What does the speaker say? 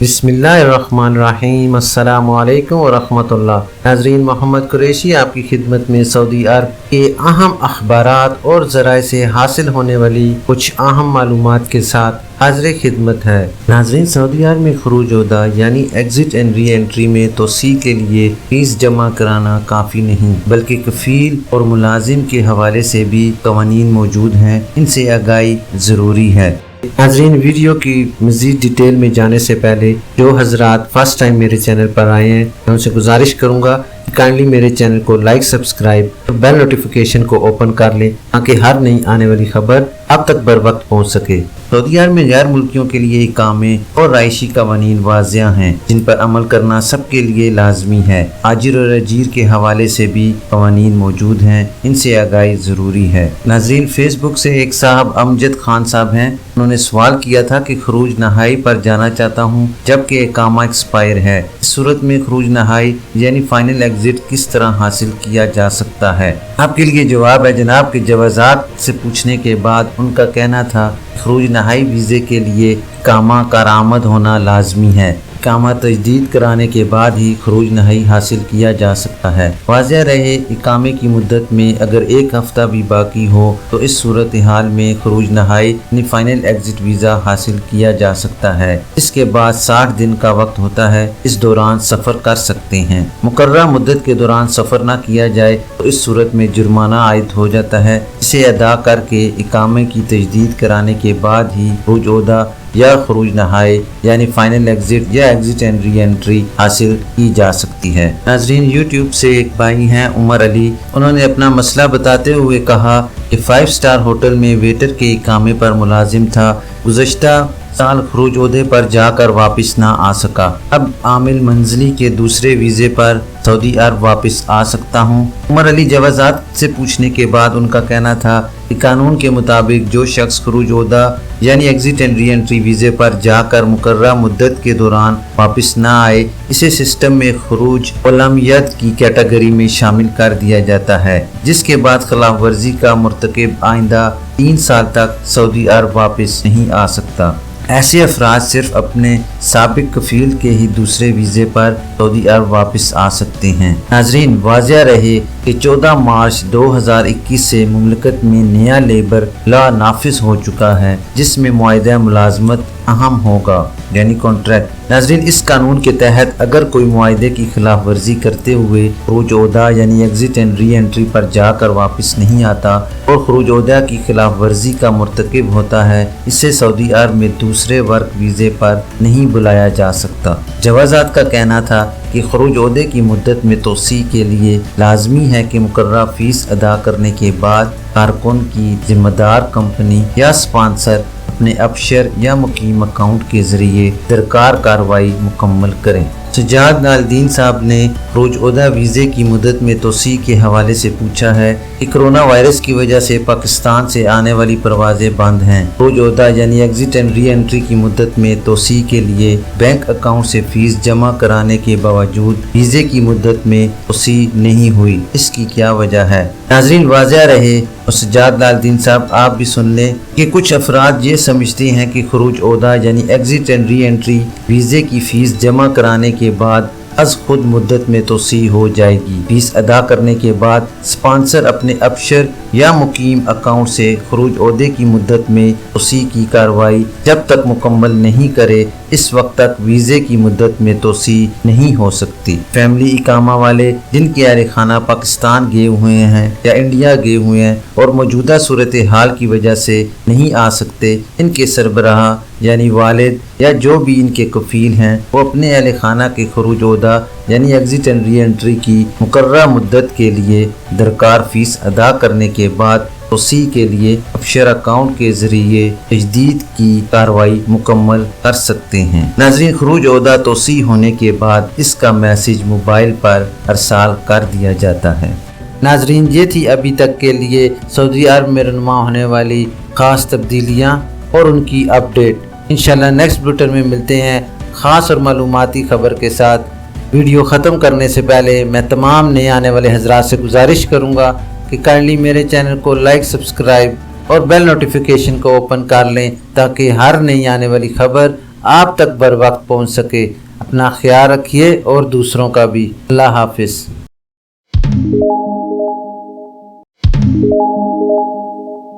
बिस्मिल्लाहिर्रहमानिर्रहीम अस्सलामुअलैकुम वरहमतुल्लाह। नाज़रीन, मोहम्मद कुरैशी आपकी खिदमत में सऊदी अरब के अहम अखबारात और ज़राए से हासिल होने वाली कुछ अहम मालूमात के साथ हाज़िर खिदमत है। नाज़रीन, सऊदी अरब में खरूज ओदा यानी एग्जिट एंड री एंट्री में तोसी के लिए फीस जमा कराना काफ़ी नहीं बल्कि कफील और मुलाजिम के हवाले से भी कवानीन मौजूद हैं, इनसे आगाही ज़रूरी है। नाज़रीन, वीडियो की मज़ीद डिटेल में जाने से पहले जो हजरात फर्स्ट टाइम मेरे चैनल पर आए हैं, मैं उनसे गुजारिश करूंगा कि काइंडली मेरे चैनल को लाइक, सब्सक्राइब और बेल नोटिफिकेशन को ओपन कर लें ताकि हर नई आने वाली खबर अब तक बर वक्त पहुँच सके। सऊदी अरब में गैर मुल्कियों के लिए इकामे और राइशी कवानीन वाज़िया हैं जिन पर अमल करना सबके लिए लाजमी है। आजिर और अजीर के हवाले से भी कवानीन मौजूद हैं, इनसे आगाही ज़रूरी है। नाज़रीन, फेसबुक से एक साहब अमजद खान साहब हैं, उन्होंने सवाल किया था कि खरूज नहाई पर जाना चाहता हूँ जबकि इकामा एक्सपायर है। इस सूरत में खरूज नहाई यानी फाइनल एग्जिट किस तरह हासिल किया जा सकता है? आपके लिए जवाब है। जनाब के जवाज़ात से पूछने के बाद उनका कहना था खरूज नहाई वीज़े के लिए इकामा कारआमद होना लाजमी है। इकामा तजदीद कराने के बाद ही खरूज नहाई हासिल किया जा सकता है। वाज़ेह रहे, इकामे की मुद्दत में अगर एक हफ्ता भी बाकी हो तो इस सूरत हाल में खरूज नहाई यानी फाइनल एग्जिट वीज़ा हासिल किया जा सकता है। इसके बाद 60 दिन का वक्त होता है, इस दौरान सफ़र कर सकते हैं। मुकर्ररा मुद्दत के दौरान सफ़र न किया जाए तो इस सूरत में जुर्माना आयद हो जाता है, जिसे अदा करके इकामे की तजदीद कराने के बाद ही खरूज ओदा या खरूज नहाई यानी फाइनल एग्जिट या एग्जिट एंड री एंट्री हासिल की जा सकती है। नाज़रीन, यूट्यूब से एक भाई हैं उमर अली, उन्होंने अपना मसला बताते हुए कहा कि 5 स्टार होटल में वेटर के इकामे पर मुलाजिम था। गुज़श्ता साल खरूज ओहदे पर जाकर वापस ना आ सका। अब आमिल मंजिली के दूसरे वीज़े पर सऊदी अरब वापस आ सकता हूँ। उमर अली जवाज़ात से पूछने के बाद उनका कहना था कि कानून के मुताबिक जो शख्स खरूज ओहदा यानी एग्जिट एंड री एंट्री वीज़े पर जाकर मुकर्ररा मुद्दत के दौरान वापस ना आए, इसे सिस्टम में खरूज उलमियत की कैटेगरी में शामिल कर दिया जाता है, जिसके बाद खिलाफ वर्जी का मुर्तकिब आइंदा 3 साल तक सऊदी अरब वापस नहीं आ सकता। ऐसे अफराद सिर्फ अपने साबिक कफील के ही दूसरे वीज़े पर सऊदी अरब वापस आ सकते हैं। नाज़रीन, वाज़ेह रहे कि 14 मार्च 2021 से मुमलकत में नया लेबर लॉ नाफिज हो चुका है, जिसमें मुआहदा मुलाजमत अहम होगा यानी कॉन्ट्रैक्ट। नाज़रीन, इस कानून के तहत अगर कोई मुआहदे की खिलाफ वर्जी करते हुए खरूज ओहदा यानी एग्जिट एंड री एंट्री पर जाकर वापस नहीं आता और खरूज ओहदा की खिलाफ वर्जी का मुर्तकिब होता है, इससे सऊदी अरब में दूसरे वर्क वीज़े पर नहीं बुलाया जा सकता। जवाज़ात का कहना था कि खरूज ओहदे की मुद्दत में तोसी के लिए लाजमी है कि मुकर्ररा फीस अदा करने के बाद कारकुन की जिम्मेदार कंपनी या स्पॉन्सर अपने अफसर या मुकीम अकाउंट के जरिए दरकार कार्रवाई मुकम्मल करें। सजाद नालदीन साहब ने खरूज ओहदा वीज़े की मुद्दत में तोसी के हवाले से पूछा है कि कोरोना वायरस की वजह से पाकिस्तान से आने वाली परवाजें बंद हैं। खरूज ओहदा यानी एग्जिट एंड री एंट्री की मुद्दत में तोसी के लिए बैंक अकाउंट से फीस जमा कराने के बावजूद वीज़े की मुद्दत में तोसी नहीं हुई, इसकी क्या वजह है? नाज़रीन, वाज़ेह रहे और सजाद नालदीन साहब आप भी सुन लें कि कुछ अफराद ये समझते हैं कि खरूज ओहदा यानी एग्जिट एंड री एंट्री वीज़े की फ़ीस जमा कराने के बाद अज खुद मुद्दत में तोसी हो जाएगी। फीस अदा करने के बाद स्पॉन्सर अपने अफसर या मुकीम अकाउंट से खरूज ओहदे की मुद्दत में तोसी की कार्रवाई जब तक मुकम्मल नहीं करे, इस वक्त तक वीज़े की मुद्दत में तोसी नहीं हो सकती। फैमिली इकामा वाले जिनके अहल खाना पाकिस्तान गए हुए हैं या इंडिया गए हुए हैं और मौजूदा सूरत हाल की वजह से नहीं आ सकते, इनके सरबराह यानी वालिद या जो भी इनके कफील हैं वो अपने अहल खाना के खरूज ओहदा यानी एग्जिट एंड री एंट्री की मुकर्ररा मुद्दत के लिए दरकार फीस अदा करने के बाद तोसी के लिए अफसर अकाउंट के जरिए तजदीद की कार्रवाई मुकम्मल कर सकते हैं। नाज़रीन, खरूज ओहदा तोसी होने के बाद इसका मैसेज मोबाइल पर अरसाल कर दिया जाता है। नाज़रीन, ये थी अभी तक के लिए सऊदी अरब में रनुमा होने वाली ख़ास तब्दीलियाँ और उनकी अपडेट। इंशाल्लाह नेक्स्ट बुलेटिन में मिलते हैं ख़ास और मालूमाती खबर के साथ। वीडियो ख़त्म करने से पहले मैं तमाम नए आने वाले हजरात से गुजारिश करूँगा कि काइंडली मेरे चैनल को लाइक, सब्सक्राइब और बेल नोटिफिकेशन को ओपन कर लें ताकि हर नई आने वाली खबर آپ تک بر وقت پہنچ سکے۔ اپنا خیال رکھیے اور دوسروں کا بھی۔ اللہ حافظ۔